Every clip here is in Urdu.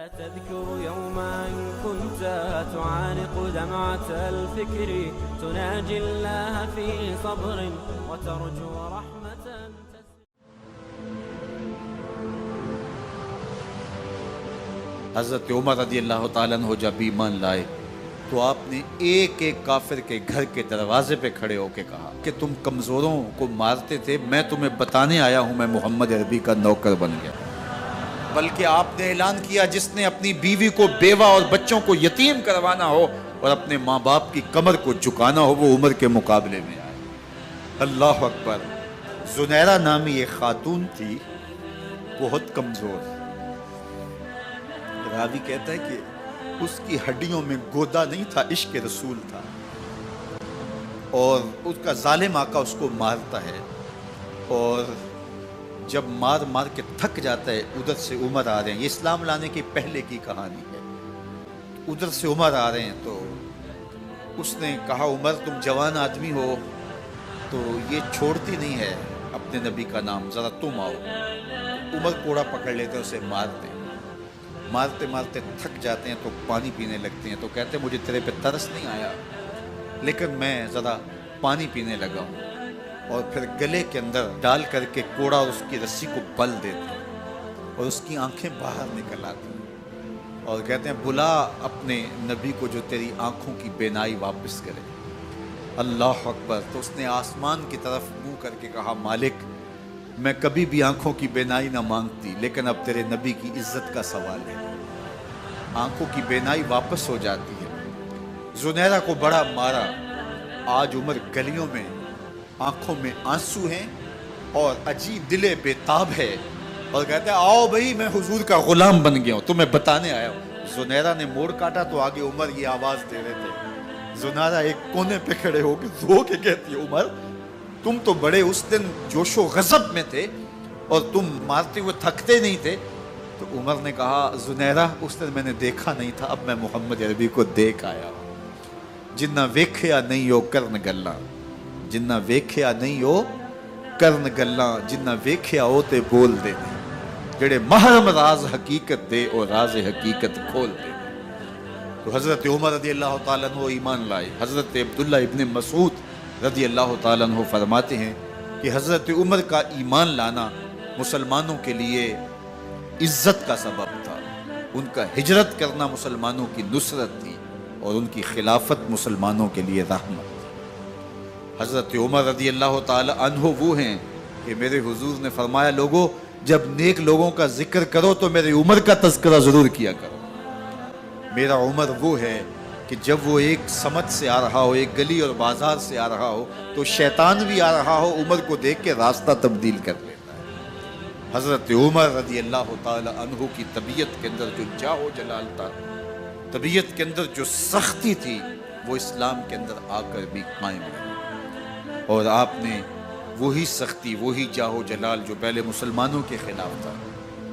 تذكر يوما كنت تعانق دمعة الفكر تناجي الله في صبر وترجو رحمة. حضرت عمر رضی اللہ تعالیٰ عنہ جب ایمان لائے تو آپ نے ایک ایک کافر کے گھر کے دروازے پہ کھڑے ہو کے کہا کہ تم کمزوروں کو مارتے تھے، میں تمہیں بتانے آیا ہوں میں محمد عربی کا نوکر بن گیا۔ بلکہ آپ نے اعلان کیا جس نے اپنی بیوی کو بیوہ اور بچوں کو یتیم کروانا ہو اور اپنے ماں باپ کی کمر کو جھکانا ہو وہ عمر کے مقابلے میں آئے۔ اللہ اکبر۔ زنیرہ نامی ایک خاتون تھی، بہت کمزور، راوی کہتا ہے کہ اس کی ہڈیوں میں گودا نہیں تھا، عشق رسول تھا، اور اس کا ظالم آقا اس کو مارتا ہے، اور جب مار مار کے تھک جاتا ہے ادھر سے عمر آ رہے ہیں، یہ اسلام لانے کے پہلے کی کہانی ہے، ادھر سے عمر آ رہے ہیں تو اس نے کہا عمر تم جوان آدمی ہو تو یہ چھوڑتی نہیں ہے اپنے نبی کا نام، ذرا تم آؤ۔ عمر کوڑا پکڑ لیتے اسے مارتے مارتے تھک جاتے ہیں تو پانی پینے لگتے ہیں، تو کہتے ہیں مجھے تیرے پہ ترس نہیں آیا لیکن میں ذرا پانی پینے لگا ہوں، اور پھر گلے کے اندر ڈال کر کے کوڑا اور اس کی رسی کو بل دیتے ہیں اور اس کی آنکھیں باہر نکل آتی ہیں اور کہتے ہیں بلا اپنے نبی کو جو تیری آنکھوں کی بینائی واپس کرے۔ اللہ اکبر۔ تو اس نے آسمان کی طرف منہ کر کے کہا مالک میں کبھی بھی آنکھوں کی بینائی نہ مانگتی لیکن اب تیرے نبی کی عزت کا سوال ہے۔ آنکھوں کی بینائی واپس ہو جاتی ہے۔ زنیرہ کو بڑا مارا، آج عمر گلیوں میں آنکھوں میں آنسو ہیں اور عجیب دل بے تاب ہے، اور کہتے ہیں آؤ بھئی میں حضور کا غلام بن گیا ہوں، تمہیں بتانے آیا ہوں۔ زنیرہ نے موڑ کاٹا تو آگے عمر یہ آواز دے رہے تھے۔ زنیرہ ایک کونے پہ کھڑے ہو کے رو کے کہتی ہے عمر تم تو بڑے اس دن جوش و غضب میں تھے اور تم مارتے ہوئے تھکتے نہیں تھے۔ تو عمر نے کہا زنیرہ اس دن میں نے دیکھا نہیں تھا، اب میں محمد عربی کو دیکھ آیا ہوں۔ جنہ ویکھیا نہیں ہو کرن گلاں، جنہ ویکھیا نہیں ہو کرن گلاں، جنہ ویکھیا ہو تے بول دے، جڑے محرم راز حقیقت دے اور راز حقیقت کھول دے۔ تو حضرت عمر رضی اللہ تعالیٰ عنہ ایمان لائے۔ حضرت عبداللہ ابن مسعود رضی اللہ تعالیٰ عنہ فرماتے ہیں کہ حضرت عمر کا ایمان لانا مسلمانوں کے لیے عزت کا سبب تھا، ان کا ہجرت کرنا مسلمانوں کی نصرت تھی اور ان کی خلافت مسلمانوں کے لیے رحمت تھی۔ حضرت عمر رضی اللہ تعالیٰ عنہ وہ ہیں کہ میرے حضور نے فرمایا لوگوں جب نیک لوگوں کا ذکر کرو تو میرے عمر کا تذکرہ ضرور کیا کرو۔ میرا عمر وہ ہے کہ جب وہ ایک سمت سے آ رہا ہو، ایک گلی اور بازار سے آ رہا ہو تو شیطان بھی آ رہا ہو عمر کو دیکھ کے راستہ تبدیل کر لیتا ہے۔ حضرت عمر رضی اللہ تعالی عنہ کی طبیعت کے اندر جو جاہ و جلال تھا، طبیعت کے اندر جو سختی تھی، وہ اسلام کے اندر آ کر بھی قائم رہی، اور آپ نے وہی سختی، وہی جاہ و جلال جو پہلے مسلمانوں کے خلاف تھا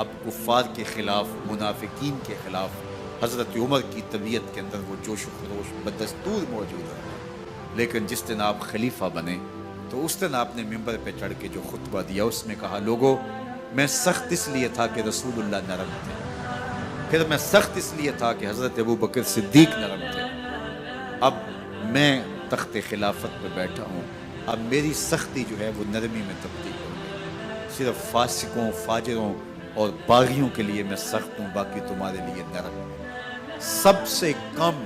اب کفار کے خلاف، منافقین کے خلاف حضرت عمر کی طبیعت کے اندر وہ جوش و خروش بدستور موجود ہے۔ لیکن جس دن آپ خلیفہ بنے تو اس دن آپ نے ممبر پہ چڑھ کے جو خطبہ دیا اس میں کہا لوگوں میں سخت اس لیے تھا کہ رسول اللہ نرم تھے، پھر میں سخت اس لیے تھا کہ حضرت ابوبکر صدیق نرم تھے، اب میں تخت خلافت پہ بیٹھا ہوں، اب میری سختی جو ہے وہ نرمی میں تبدیل ہو گئی، صرف فاسقوں، فاجروں اور باغیوں کے لیے میں سخت ہوں، باقی تمہارے لیے نرم ہوں۔ سب سے کم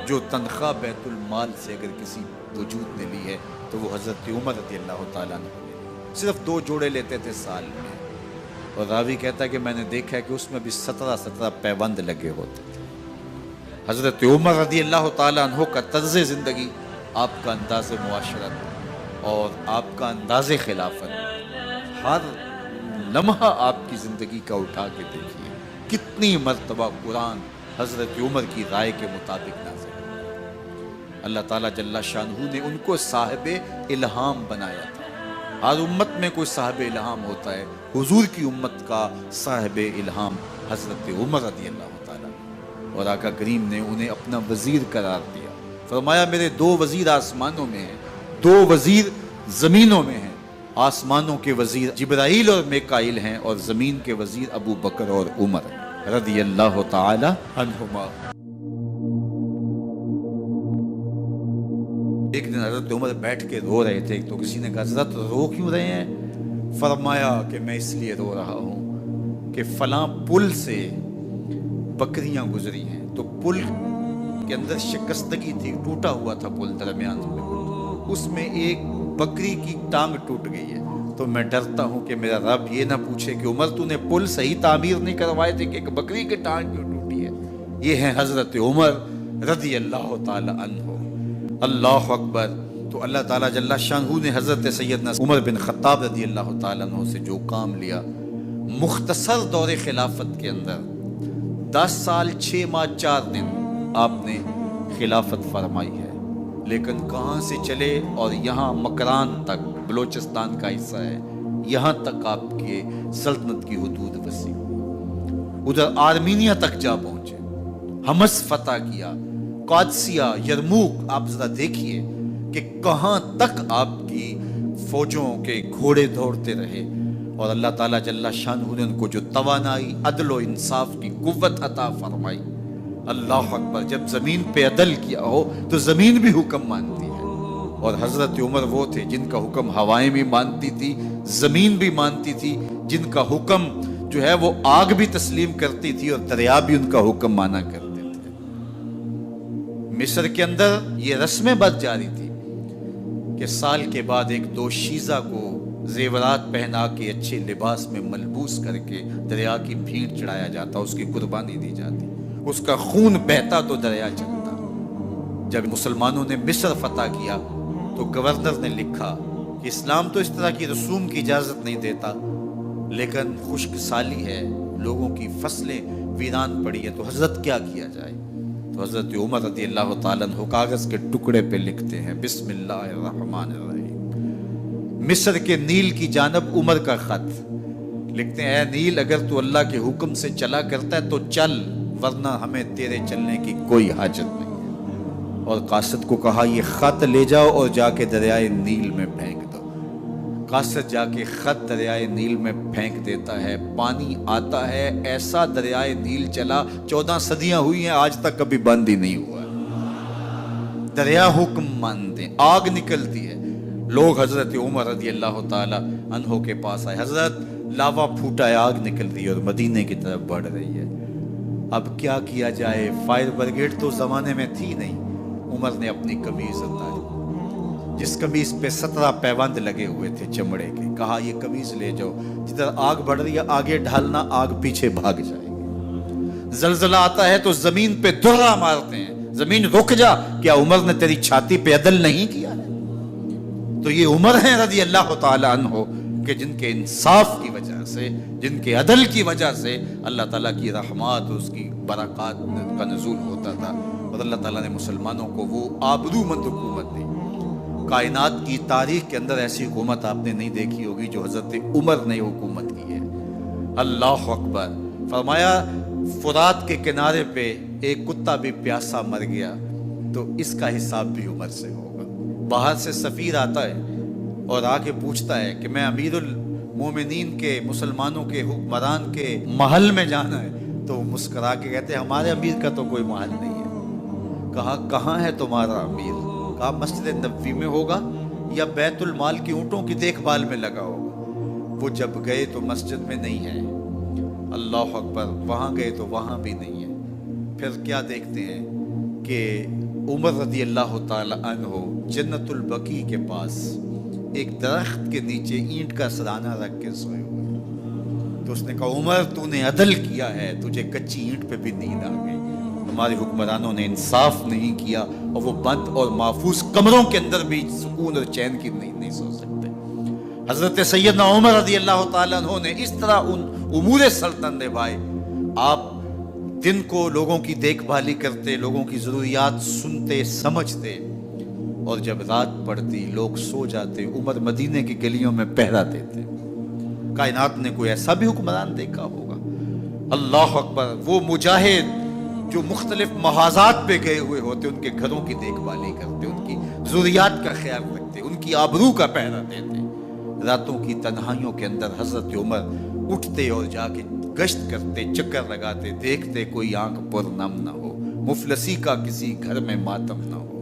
جو تنخواہ بیت المال سے اگر کسی وجود نے لی ہے تو وہ حضرت عمر رضی اللہ تعالیٰ عنہ نے صرف 2 جوڑے لیتے تھے سال میں، اور راوی کہتا ہے کہ میں نے دیکھا ہے کہ اس میں بھی 17 پیوند لگے ہوتے تھے۔ حضرت عمر رضی اللہ تعالیٰ عنہ کا طرز زندگی، آپ کا انداز معاشرت اور آپ کا انداز خلافت، ہر لمحہ آپ کی زندگی کا اٹھا کے دیکھیے کتنی مرتبہ قرآن حضرت عمر کی رائے کے مطابق نازل ہے۔ اللہ تعالیٰ جل شانہ نے ان کو صاحب الہام بنایا تھا۔ ہر امت میں کوئی صاحب الہام ہوتا ہے، حضور کی امت کا صاحب الہام حضرت عمر رضی اللہ تعالیٰ، اور آقا کریم نے انہیں اپنا وزیر قرار دیا۔ فرمایا میرے 2 وزیر آسمانوں میں ہیں، 2 وزیر زمینوں میں ہیں۔ آسمانوں کے وزیر جبرائیل اور میکائیل ہیں اور زمین کے وزیر ابو بکر اور عمر ہیں۔ رضی اللہ تعالی عنہما۔ ایک دن حضرت عمر بیٹھ کے رو رہے تھے، تو کسی نے کہا حضرت رو کیوں رہے ہیں؟ فرمایا کہ میں اس لیے رو رہا ہوں کہ فلاں پل سے بکریاں گزری ہیں، تو پل کے اندر شکستگی تھی، ٹوٹا ہوا تھا پل درمیان میں، اس میں ایک بکری کی ٹانگ ٹوٹ گئی ہے، تو میں ڈرتا ہوں کہ میرا رب یہ نہ پوچھے کہ عمر تو نے پل صحیح تعمیر نہیں کروائے تھے کہ ایک بکری کی ٹانگ کیوں ٹوٹی ہے۔ یہ ہیں حضرت عمر رضی اللہ تعالی عنہ۔ اللہ اکبر۔ تو اللہ تعالیٰ جل شانہ نے حضرت سیدنا عمر بن خطاب رضی اللہ تعالیٰ عنہ سے جو کام لیا، مختصر دور خلافت کے اندر 10 سال 6 ماہ 4 دن آپ نے خلافت فرمائی ہے، لیکن کہاں سے چلے اور یہاں مکران تک، بلوچستان کا حصہ ہے، یہاں تک آپ کے سلطنت کی حدود وسیع، ادھر آرمینیا تک جا پہنچے، حمص فتح کیا، قادسیہ، یرموک۔ آپ ذرا دیکھیے کہ کہاں تک آپ کی فوجوں کے گھوڑے دوڑتے رہے، اور اللہ تعالیٰ جل شانہ نے ان کو جو توانائی، عدل و انصاف کی قوت عطا فرمائی۔ اللہ اکبر۔ جب زمین پہ عدل کیا ہو تو زمین بھی حکم مانتی ہے، اور حضرت عمر وہ تھے جن کا حکم ہوائیں بھی مانتی تھی، زمین بھی مانتی تھی، جن کا حکم جو ہے وہ آگ بھی تسلیم کرتی تھی اور دریا بھی ان کا حکم مانا کرتے تھے۔ مصر کے اندر یہ رسمیں بد جاری تھی کہ سال کے بعد ایک دوشیزہ کو زیورات پہنا کے اچھے لباس میں ملبوس کر کے دریا کی بھیڑ چڑھایا جاتا، اس کی قربانی دی جاتی، اس کا خون بہتا تو دریا چلتا۔ جب مسلمانوں نے مصر فتح کیا تو گورنر نے لکھا کہ اسلام تو اس طرح کی رسوم کی اجازت نہیں دیتا، لیکن خشک سالی ہے، لوگوں کی فصلیں ویران پڑی ہے، تو حضرت کیا کیا جائے؟ تو حضرت عمر رضی اللہ تعالیٰ عنہ کاغذ کے ٹکڑے پہ لکھتے ہیں بسم اللہ الرحمن الرحیم، مصر کے نیل کی جانب عمر کا خط لکھتے ہیں، اے نیل اگر تو اللہ کے حکم سے چلا کرتا ہے تو چل، ورنہ ہمیں تیرے چلنے کی کوئی حاجت نہیں ہے۔ اور قاصد کو کہا یہ خط لے جاؤ اور جا کے دریائے نیل میں پھینک دو۔ قاصد جا کے خط دریائے نیل میں پھینک دیتا ہے، پانی آتا ہے، ایسا دریائے نیل چلا 14 صدیاں ہوئی ہیں آج تک کبھی بند ہی نہیں ہوا۔ دریا حکم مانتے، آگ نکلتی ہے، لوگ حضرت عمر رضی اللہ تعالی عنہ کے پاس آئے، حضرت لاوا پھوٹا ہے، آگ نکل رہی ہے اور مدینے کی طرف بڑھ رہی ہے، اب کیا کیا جائے؟ فائر بریگیڈ تو زمانے میں تھی نہیں۔ عمر نے اپنی قمیض اتاری، جس قمیض پہ 17 پیوند لگے ہوئے تھے چمڑے کے، کہا یہ قمیض لے جاؤ، جدھر آگ بڑھ رہی ہے آگے ڈھالنا، آگ پیچھے بھاگ جائے گی۔ زلزلہ آتا ہے تو زمین پہ درہ مارتے ہیں، زمین رک جا، کیا عمر نے تیری چھاتی پہ عدل نہیں کیا ہے؟ تو یہ عمر ہیں رضی اللہ تعالی عنہ کہ جن کے انصاف کی وجہ سے، جن کے عدل کی وجہ سے اللہ تعالیٰ کی رحمات، اس کی برکات کا نزول ہوتا تھا، اور اللہ تعالیٰ نے مسلمانوں کو وہ آبرو مند حکومت دی۔ کائنات کی تاریخ کے اندر ایسی حکومت آپ نے نہیں دیکھی ہوگی جو حضرت عمر نے حکومت کی ہے۔ اللہ اکبر۔ فرمایا فرات کے کنارے پہ ایک کتا بھی پیاسا مر گیا تو اس کا حساب بھی عمر سے ہوگا۔ باہر سے سفیر آتا ہے اور آ کے پوچھتا ہے کہ میں امیر المومنین کے، مسلمانوں کے حکمران کے محل میں جانا ہے، تو مسکرا کے کہتے ہیں ہمارے امیر کا تو کوئی محل نہیں ہے۔ کہا کہاں ہے تمہارا امیر؟ کہا مسجد نبوی میں ہوگا یا بیت المال کی اونٹوں کی دیکھ بھال میں لگا ہوگا۔ وہ جب گئے تو مسجد میں نہیں ہے، اللہ اکبر، وہاں گئے تو وہاں بھی نہیں ہے۔ پھر کیا دیکھتے ہیں کہ عمر رضی اللہ تعالی عنہ جنت البقیع کے پاس ایک درخت کے نیچے اینٹ کا سرانہ رکھ کے سوئے ہوئے، تو اس نے کہا عمر تو نے عدل کیا ہے، تجھے کچی اینٹ پہ بھی نیند آ گئی، ہمارے حکمرانوں نے انصاف نہیں کیا، اور وہ بند اور محفوظ کمروں کے اندر بھی سکون اور چین کی نہیں سو سکتے۔ حضرت سیدنا عمر رضی اللہ تعالیٰ عنہ نے اس طرح ان امور سلطنت نبھائے۔ آپ دن کو لوگوں کی دیکھ بھالی کرتے، لوگوں کی ضروریات سنتے سمجھتے، اور جب رات پڑتی لوگ سو جاتے، عمر مدینے کی گلیوں میں پہرا دیتے۔ کائنات نے کوئی ایسا بھی حکمران دیکھا ہوگا؟ اللہ اکبر۔ وہ مجاہد جو مختلف محاذات پہ گئے ہوئے ہوتے، ان کے گھروں کی دیکھ بھالی کرتے، ان کی ضروریات کا خیال رکھتے، ان کی آبرو کا پہرا دیتے۔ راتوں کی تنہائیوں کے اندر حضرت عمر اٹھتے اور جا کے گشت کرتے، چکر لگاتے، دیکھتے کوئی آنکھ پر نم نہ ہو، مفلسی کا کسی گھر میں ماتم نہ ہو۔